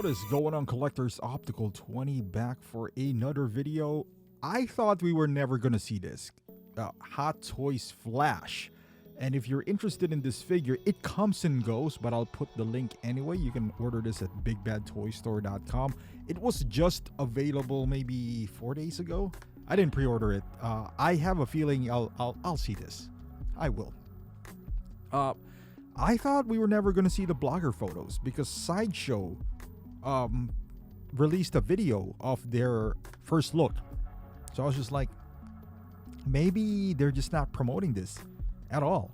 What is going on, collectors? Optical 20 back for another video. I thought we were never gonna see this. Hot Toys Flash. And if you're interested in this figure, it comes and goes, but I'll put the link anyway. You can order this at bigbadtoystore.com. It was just available maybe 4 days ago. I didn't pre-order it. I have a feeling I'll see this. I will. I thought we were never going to see the blogger photos because Sideshow released a video of their first look. So I was just like, maybe they're just not promoting this at all.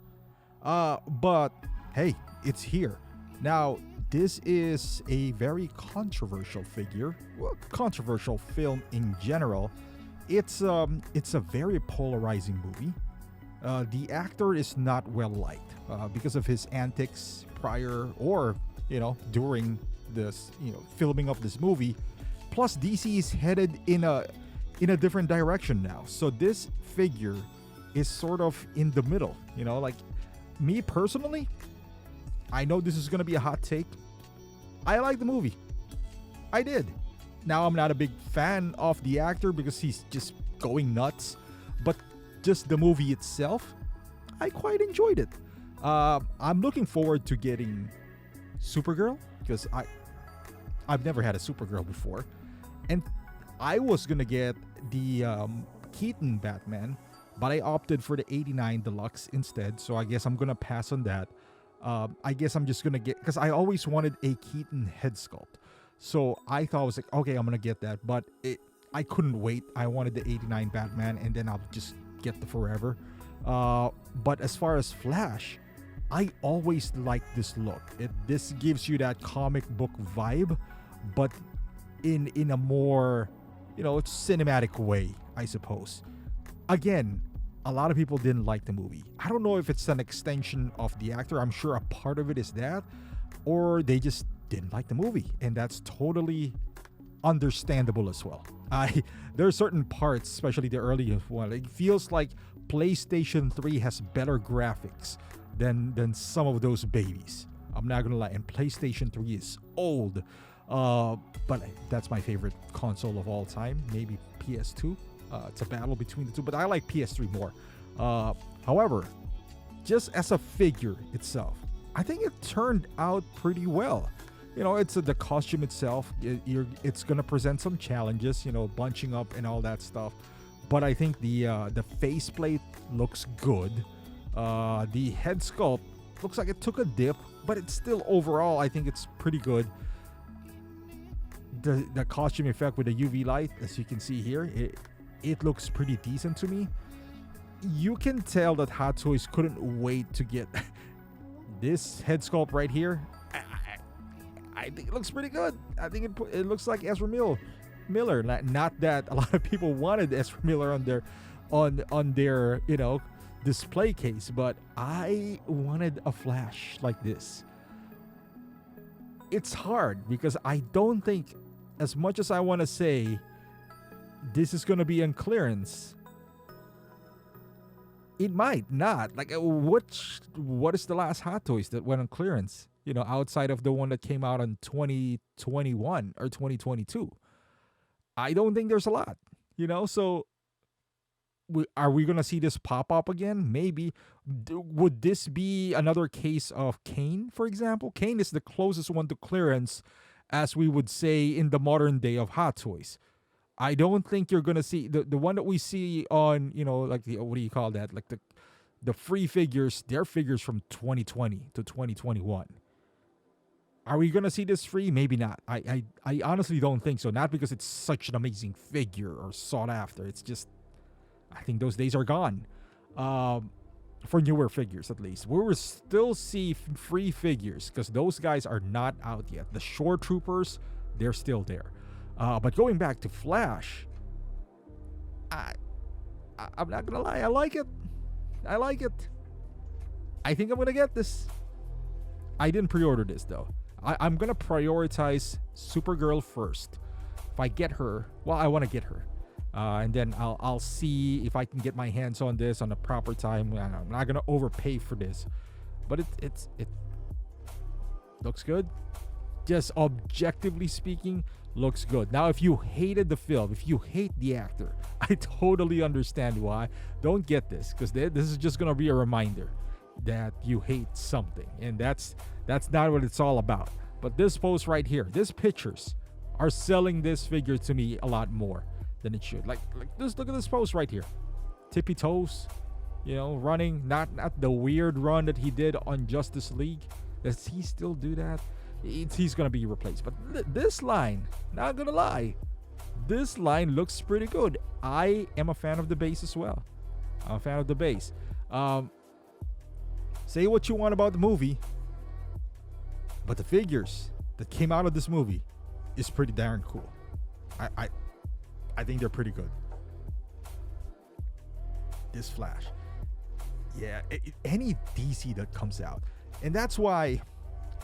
But hey, it's here. Now, this is a very controversial figure. Well, controversial film in general. It's a very polarizing movie. The actor is not well liked because of his antics prior or during this filming of this movie. Plus, DC is headed in a different direction now. So this figure is sort of in the middle. Like me personally, I know this is gonna be a hot take. I like the movie. I did. Now I'm not a big fan of the actor because he's just going nuts, but just the movie itself, I quite enjoyed it. I'm looking forward to getting Supergirl because I've never had a Supergirl before, and I was gonna get the Keaton Batman, but I opted for the '89 Deluxe instead. So I guess I'm gonna pass on that. I guess I'm just gonna get, because I always wanted a Keaton head sculpt. So I thought I was like, okay, I'm gonna get that, but I couldn't wait. I wanted the '89 Batman, and then I'll just get the Forever. But as far as Flash, I always like this look. This gives you that comic book vibe, but in a more cinematic way, I suppose. Again, a lot of people didn't like the movie. I don't know if it's an extension of the actor. I'm sure a part of it is that, or they just didn't like the movie, and that's totally understandable as well. There are certain parts, especially the early one, it feels like PlayStation 3 has better graphics than some of those babies. I'm not gonna lie, and PlayStation 3 is old, but that's my favorite console of all time. Maybe PS2. It's a battle between the two, but I like PS3 more. However, just as a figure itself, I think it turned out pretty well. It's the costume itself. It's gonna present some challenges, bunching up and all that stuff. But I think the faceplate looks good. The head sculpt looks like it took a dip, but it's still overall, I think it's pretty good. The costume effect with the UV light, as you can see here, it looks pretty decent to me. You can tell that Hot Toys couldn't wait to get this head sculpt right here. I think it looks pretty good. I think it looks like Ezra Miller. Not that a lot of people wanted Ezra Miller on their display case, but I wanted a Flash like this. It's hard because I don't think, as much as I want to say this is going to be on clearance, it might not. Like, what is the last Hot Toys that went on clearance? Outside of the one that came out in 2021 or 2022. I don't think there's a lot, so are we going to see this pop up again? Maybe. Would this be another case of Kane, for example? Kane is the closest one to clearance, as we would say in the modern day of Hot Toys. I don't think you're going to see the one that we see on, like the, what do you call that? Like the free figures, they're figures from 2020 to 2021. Are we going to see this free? Maybe not. I honestly don't think so. Not because it's such an amazing figure or sought after. It's just, I think those days are gone. For newer figures, at least. We will still see free figures because those guys are not out yet. The Shore Troopers, they're still there. But going back to Flash, I'm not going to lie. I like it. I think I'm going to get this. I didn't pre-order this, though. I'm going to prioritize Supergirl first. If I get her, well, I want to get her. And then I'll see if I can get my hands on this on the proper time. I'm not going to overpay for this. But it looks good. just objectively speaking, looks good. Now, if you hated the film, if you hate the actor, I totally understand why. Don't get this, because this is just gonna be a reminder that you hate something, and that's not what it's all about. But this post right here, these pictures are selling this figure to me a lot more than it should. Like just look at this post right here, tippy toes, running, not the weird run that he did on Justice League. Does he still do that? He's gonna be replaced. But this line, not gonna lie, this line looks pretty good. I am a fan of the base as well. I'm a fan of the base. Say what you want about the movie, but the figures that came out of this movie is pretty darn cool. I think they're pretty good. This Flash, yeah, any DC that comes out, and that's why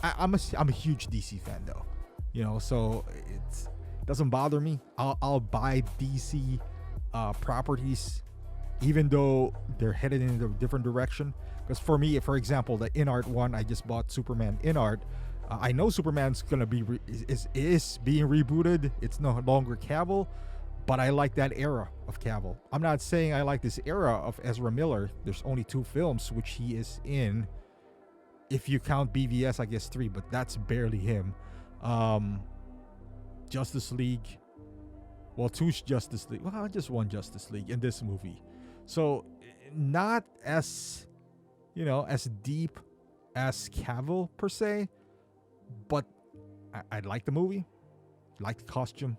I'm a huge DC fan though, so it doesn't bother me. I'll buy DC properties even though they're headed in a different direction. Because for me, for example, the InArt one, I just bought Superman InArt. I know Superman's gonna be is being rebooted. It's no longer Cavill, but I like that era of Cavill. I'm not saying I like this era of Ezra Miller. There's only 2 films which he is in. If you count BVS, I guess 3, but that's barely him. Justice League. Well, 2 Justice League. Well, just 1 Justice League in this movie. So not as, as deep as Cavill per se, but I like the movie. Like the costume.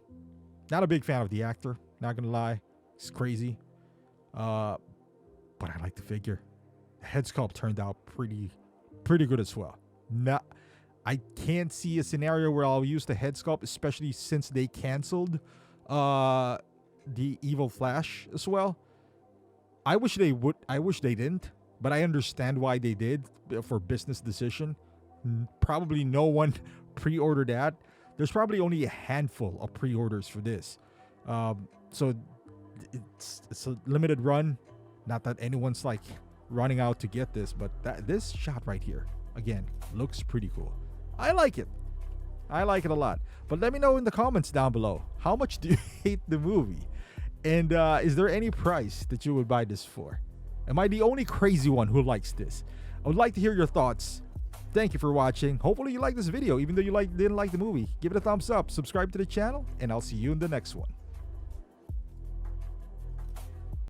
Not a big fan of the actor, not gonna lie. It's crazy. But I like the figure. The head sculpt turned out pretty good as well. I can't see a scenario where I'll use the head sculpt, especially since they canceled the Evil Flash as well. I wish they didn't, but I understand why they did, for business decision. Probably no one pre-ordered that. There's probably only a handful of pre-orders for this. So it's a limited run. Not that anyone's like running out to get this, but this shot right here, again, looks pretty cool. I like it. I like it a lot. But let me know in the comments down below, how much do you hate the movie? And is there any price that you would buy this for? Am I the only crazy one who likes this? I would like to hear your thoughts. Thank you for watching. Hopefully you liked this video, even though you didn't like the movie. Give it a thumbs up, subscribe to the channel, and I'll see you in the next one.